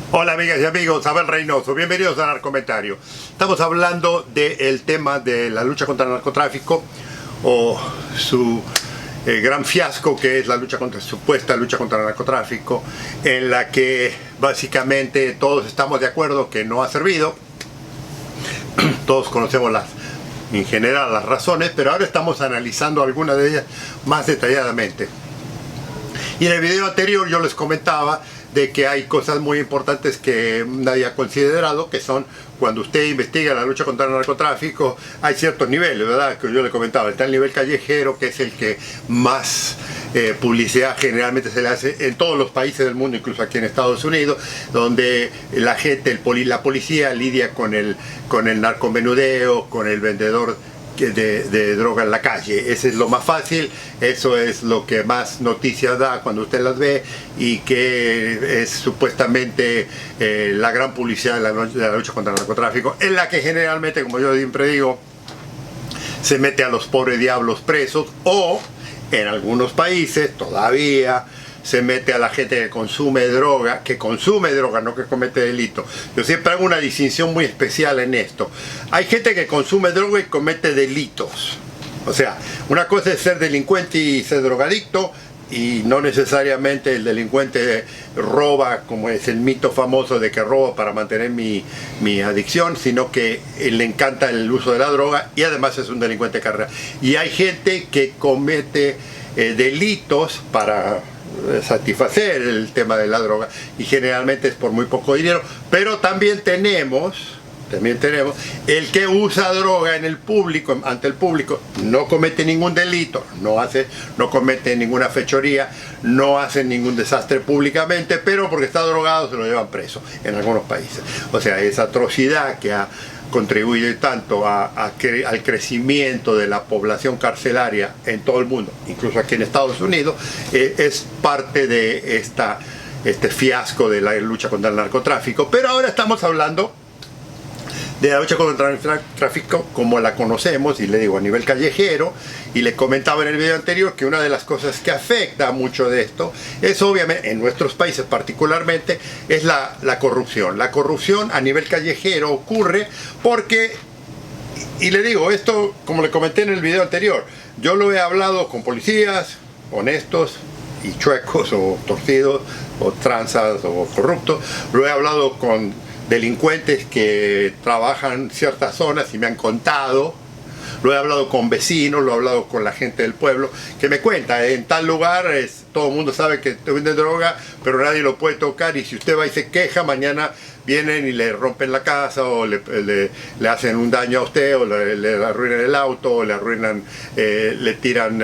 Hola amigas y amigos, Abel Reynoso, bienvenidos a Narcomentario. Estamos hablando del tema de la lucha contra el narcotráfico o su gran fiasco que es la supuesta lucha contra el narcotráfico, en la que básicamente todos estamos de acuerdo que no ha servido. Todos conocemos en general las razones, pero ahora estamos analizando algunas de ellas más detalladamente. Y en el video anterior yo les comentaba de que hay cosas muy importantes que nadie ha considerado, que son cuando usted investiga la lucha contra el narcotráfico, hay ciertos niveles, ¿verdad? Que yo le comentaba, está el nivel callejero, que es el que más publicidad generalmente se le hace en todos los países del mundo, incluso aquí en Estados Unidos, donde la gente, la policía lidia con el narcomenudeo, con el vendedor de droga en la calle. Ese es lo más fácil, eso es lo que más noticias da cuando usted las ve, y que es supuestamente la gran publicidad de la lucha contra el narcotráfico, en la que generalmente, como yo siempre digo, se mete a los pobres diablos presos, o en algunos países todavía se mete a la gente que consume droga, no que comete delito. Yo siempre hago una distinción muy especial en esto. Hay gente que consume droga y comete delitos. O sea, una cosa es ser delincuente y ser drogadicto, y no necesariamente el delincuente roba, como es el mito famoso de que roba para mantener mi adicción, sino que le encanta el uso de la droga y además es un delincuente de carrera. Y hay gente que comete delitos para satisfacer el tema de la droga, y generalmente es por muy poco dinero. Pero también tenemos el que usa droga ante el público, no comete ningún delito, no comete ninguna fechoría, no hace ningún desastre públicamente, pero porque está drogado se lo llevan preso en algunos países. O sea, esa atrocidad que ha contribuido tanto al crecimiento de la población carcelaria en todo el mundo, incluso aquí en Estados Unidos, es parte de este fiasco de la lucha contra el narcotráfico. Pero ahora estamos hablando de la lucha contra el tráfico como la conocemos, y le digo a nivel callejero, y le comentaba en el video anterior que una de las cosas que afecta mucho de esto es, obviamente, en nuestros países particularmente, es la corrupción. La corrupción a nivel callejero ocurre porque, y le digo esto como le comenté en el video anterior, yo lo he hablado con policías honestos y chuecos o torcidos o tranzas o corruptos, lo he hablado con delincuentes que trabajan en ciertas zonas y me han contado, lo he hablado con vecinos, lo he hablado con la gente del pueblo, que me cuenta, en tal lugar todo el mundo sabe que te vende droga, pero nadie lo puede tocar, y si usted va y se queja, mañana vienen y le rompen la casa, o le hacen un daño a usted, o le arruinan el auto, o le arruinan, le tiran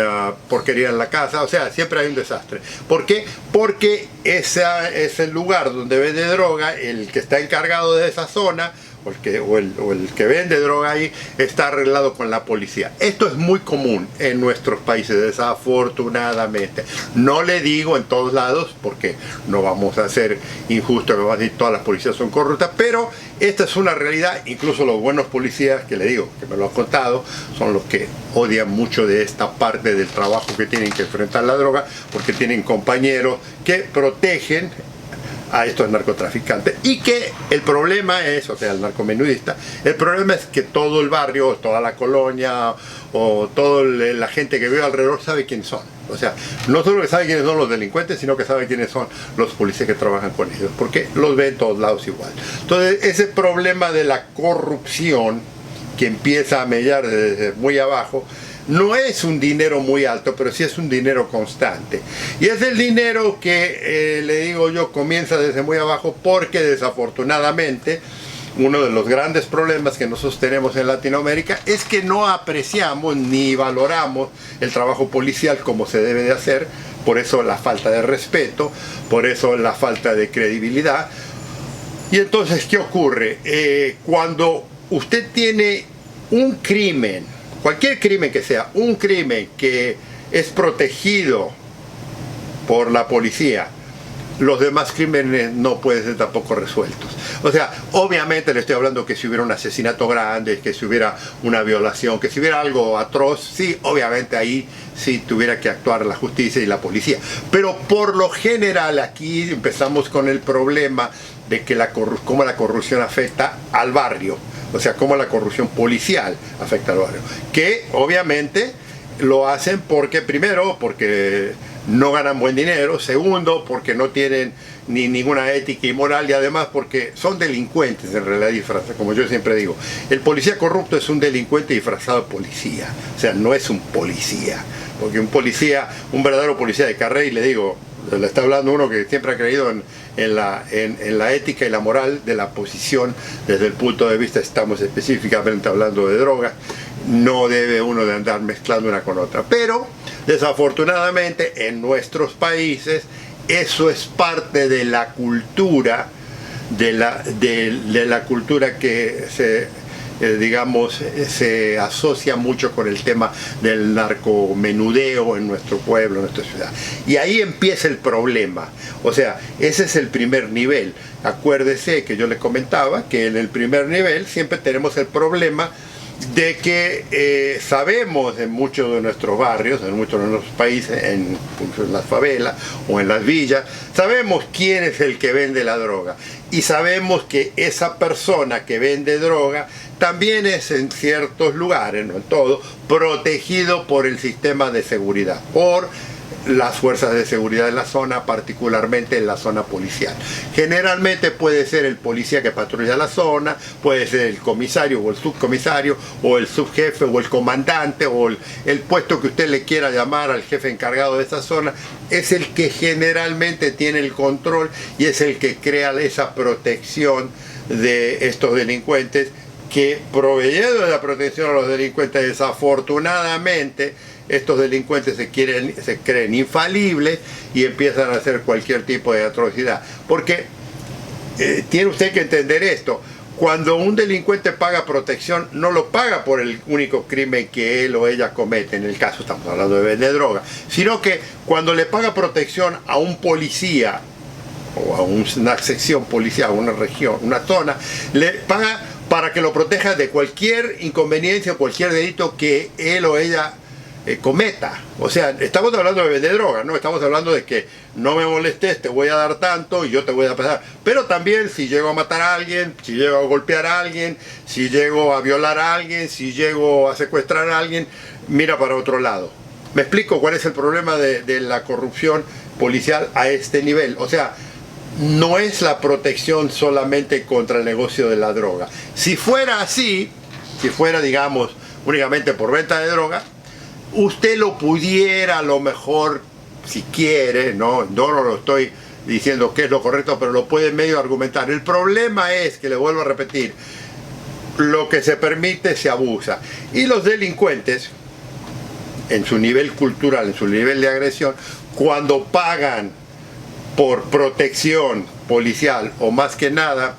porquería en la casa. O sea, siempre hay un desastre. ¿Por qué? Porque ese es el lugar donde vende droga, el que está encargado de esa zona, o el que vende droga ahí, está arreglado con la policía. Esto es muy común en nuestros países, desafortunadamente. No le digo en todos lados, porque no vamos a ser injustos, no vamos a decir todas las policías son corruptas, pero esta es una realidad. Incluso los buenos policías, que le digo, que me lo han contado, son los que odian mucho de esta parte del trabajo que tienen que enfrentar la droga, porque tienen compañeros que protegen a estos narcotraficantes, y que el problema es, o sea, el narcomenudista, el problema es que todo el barrio, toda la colonia, o toda la gente que vive alrededor sabe quiénes son. O sea, no solo que sabe quiénes son los delincuentes, sino que sabe quiénes son los policías que trabajan con ellos, porque los ve en todos lados igual. Entonces, ese problema de la corrupción, que empieza a mellar desde muy abajo, no es un dinero muy alto, pero sí es un dinero constante. Y es el dinero que, le digo yo, comienza desde muy abajo, porque desafortunadamente uno de los grandes problemas que nosotros tenemos en Latinoamérica es que no apreciamos ni valoramos el trabajo policial como se debe de hacer. Por eso la falta de respeto, por eso la falta de credibilidad. Y entonces, ¿qué ocurre? Cuando usted tiene un crimen, cualquier crimen que sea, un crimen que es protegido por la policía, los demás crímenes no pueden ser tampoco resueltos. O sea, obviamente le estoy hablando que si hubiera un asesinato grande, que si hubiera una violación, que si hubiera algo atroz, sí, obviamente ahí sí tuviera que actuar la justicia y la policía. Pero por lo general aquí empezamos con el problema de que cómo la corrupción afecta al barrio. O sea, cómo la corrupción policial afecta al barrio. Que obviamente lo hacen porque, primero, porque no ganan buen dinero, segundo, porque no tienen ni ninguna ética y moral, y además porque son delincuentes en realidad disfrazados, como yo siempre digo. El policía corrupto es un delincuente disfrazado de policía, o sea, no es un policía, porque un policía, un verdadero policía de carrera, y le digo, le está hablando uno que siempre ha creído en la ética y la moral de la posición desde el punto de vista, estamos específicamente hablando de drogas, no debe uno de andar mezclando una con otra. Pero desafortunadamente en nuestros países eso es parte de la cultura, de la cultura que se asocia mucho con el tema del narcomenudeo en nuestro pueblo, en nuestra ciudad. Y ahí empieza el problema. O sea, ese es el primer nivel. Acuérdese que yo le comentaba que en el primer nivel siempre tenemos el problema de que sabemos en muchos de nuestros barrios, en muchos de nuestros países, en las favelas o en las villas, sabemos quién es el que vende la droga. Y sabemos que esa persona que vende droga también es en ciertos lugares, no en todo, protegido por el sistema de seguridad, por las fuerzas de seguridad de la zona, particularmente en la zona policial. Generalmente puede ser el policía que patrulla la zona, puede ser el comisario o el subcomisario, o el subjefe o el comandante, o el puesto que usted le quiera llamar al jefe encargado de esa zona, es el que generalmente tiene el control y es el que crea esa protección de estos delincuentes, que proveyendo de la protección a los delincuentes, desafortunadamente estos delincuentes se creen infalibles y empiezan a hacer cualquier tipo de atrocidad. Porque tiene usted que entender esto: cuando un delincuente paga protección, no lo paga por el único crimen que él o ella comete, en el caso estamos hablando de vender droga, sino que cuando le paga protección a un policía o a una sección policial, a una región, una zona, le paga para que lo proteja de cualquier inconveniencia o cualquier delito que él o ella cometa. O sea, estamos hablando de vender droga, no estamos hablando de que no me molestes, te voy a dar tanto y yo te voy a pasar. Pero también si llego a matar a alguien, si llego a golpear a alguien, si llego a violar a alguien, si llego a secuestrar a alguien, mira para otro lado. ¿Me explico cuál es el problema de la corrupción policial a este nivel? O sea, no es la protección solamente contra el negocio de la droga. Si fuera así, si fuera, digamos, únicamente por venta de droga, usted lo pudiera, a lo mejor, si quiere, no lo estoy diciendo que es lo correcto, pero lo puede medio argumentar. El problema es que, le vuelvo a repetir, lo que se permite se abusa. Y los delincuentes, en su nivel cultural, en su nivel de agresión, cuando pagan por protección policial, o más que nada,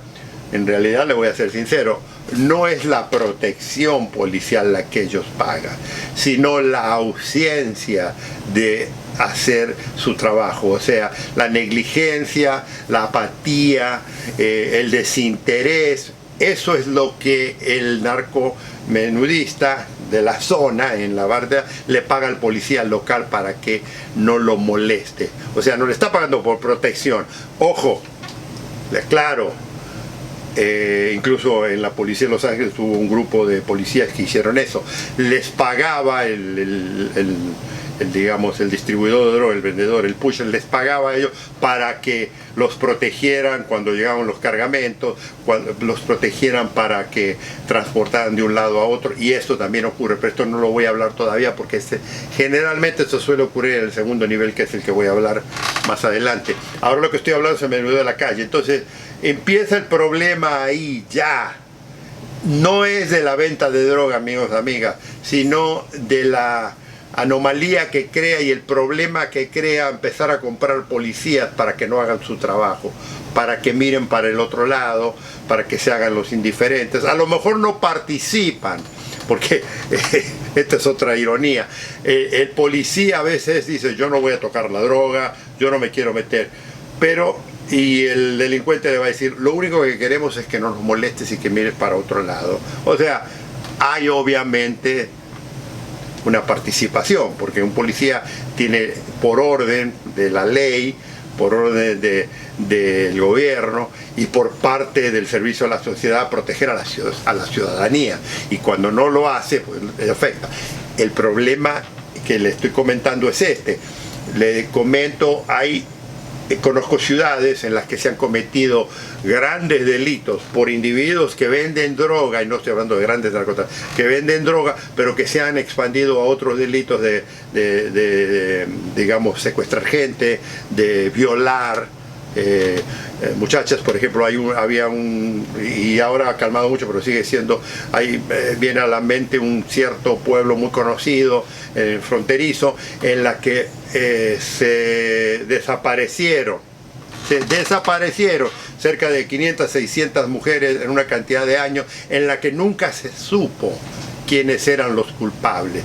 en realidad le voy a ser sincero, no es la protección policial la que ellos pagan, sino la ausencia de hacer su trabajo, o sea, la negligencia, la apatía, el desinterés. Eso es lo que el narcomenudista de la zona, en la barda, le paga al policía local para que no lo moleste. O sea, no le está pagando por protección. Ojo, claro, incluso en la policía de Los Ángeles hubo un grupo de policías que hicieron eso. Les pagaba digamos, el distribuidor de droga, el vendedor, el pusher, les pagaba a ellos para que los protegieran cuando llegaban los cargamentos, los protegieran para que transportaran de un lado a otro. Y esto también ocurre, pero esto no lo voy a hablar todavía porque generalmente esto suele ocurrir en el segundo nivel, que es el que voy a hablar más adelante. Ahora lo que estoy hablando es el menudeo de la calle. Entonces empieza el problema ahí ya. No es de la venta de droga, amigos, amigas, sino de la anomalía que crea y el problema que crea empezar a comprar policías para que no hagan su trabajo, para que miren para el otro lado, para que se hagan los indiferentes. A lo mejor no participan, porque esta es otra ironía. El policía a veces dice: yo no voy a tocar la droga, yo no me quiero meter. pero y el delincuente le va a decir, lo único que queremos es que no nos molestes y que mires para otro lado. O sea, hay obviamente una participación, porque un policía tiene, por orden de la ley, por orden del gobierno y por parte del servicio a la sociedad, proteger a la ciudadanía, y cuando no lo hace, pues le afecta. El problema que le estoy comentando es este. Le comento, conozco ciudades en las que se han cometido grandes delitos por individuos que venden droga, y no estoy hablando de grandes narcotraficantes, que venden droga, pero que se han expandido a otros delitos digamos, secuestrar gente, de violar muchachas, por ejemplo. Había un, y ahora ha calmado mucho, pero sigue siendo, viene a la mente un cierto pueblo muy conocido, fronterizo, en la que se desaparecieron cerca de 500, 600 mujeres en una cantidad de años, en la que nunca se supo quiénes eran los culpables.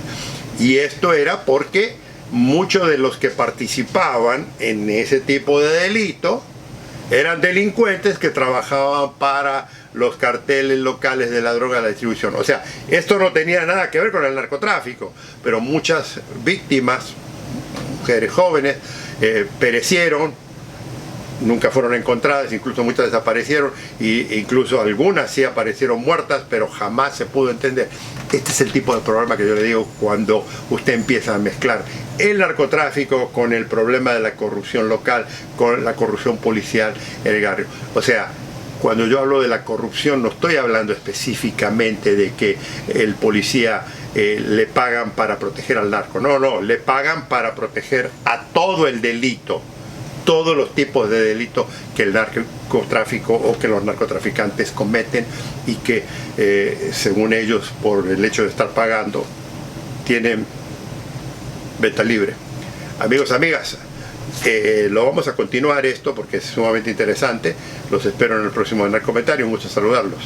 Y esto era porque muchos de los que participaban en ese tipo de delito eran delincuentes que trabajaban para los carteles locales de la droga de la distribución. O sea, esto no tenía nada que ver con el narcotráfico, pero muchas víctimas, mujeres jóvenes, perecieron, nunca fueron encontradas, incluso muchas desaparecieron, e incluso algunas sí aparecieron muertas, pero jamás se pudo entender. Este es el tipo de problema que yo le digo cuando usted empieza a mezclar el narcotráfico con el problema de la corrupción local, con la corrupción policial en el barrio. O sea, cuando yo hablo de la corrupción, no estoy hablando específicamente de que el policía le pagan para proteger al narco. No, le pagan para proteger a todo el delito, todos los tipos de delitos que el narcotráfico o que los narcotraficantes cometen, y que según ellos, por el hecho de estar pagando, tienen venta libre. Amigos, amigas, lo vamos a continuar esto porque es sumamente interesante. Los espero en el próximo Narcomentario. Un gusto saludarlos.